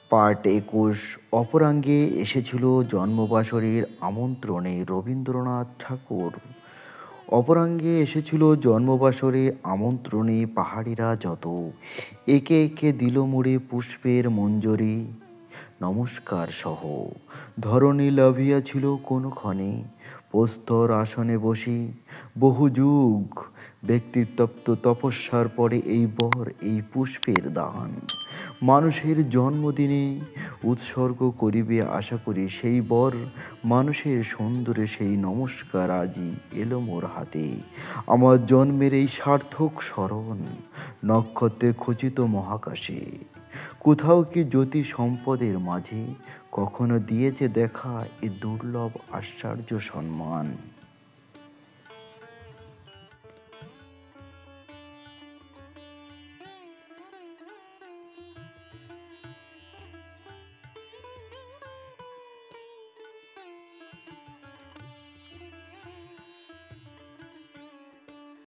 Part ২১ অপরাঙ্গে এসেছিল জন্মবাসরীর আমন্ত্রণে রবীন্দ্রনাথ ঠাকুর। অপরাঙ্গে এসেছিল জন্মবাসরে আমন্ত্রণে পাহাড়িরা যত, একে একে দিল মুড়ে পুষ্পের মঞ্জরি নমস্কার সহ। ধরণী লাভিয়াছিল কোনক্ষণে প্রস্তর আসনে বসি, বহু যুগ ব্যক্তিতপ্ত তপস্যার পরে এই বর এই পুষ্পের দান মানুষের জন্মদিনে উৎসর্গ করিবে আশা করি সেই বর মানুষের সুন্দরে সেই নমস্কার আজই এলো মোর হাতে। আমার জন্মের এই সার্থক স্মরণ নক্ষত্রে খচিত মহাকাশে, কোথাও কি জ্যোতি সম্পদের মাঝে কখনো দিয়েছে দেখা এ দুর্লভ আশ্চর্য সম্মান।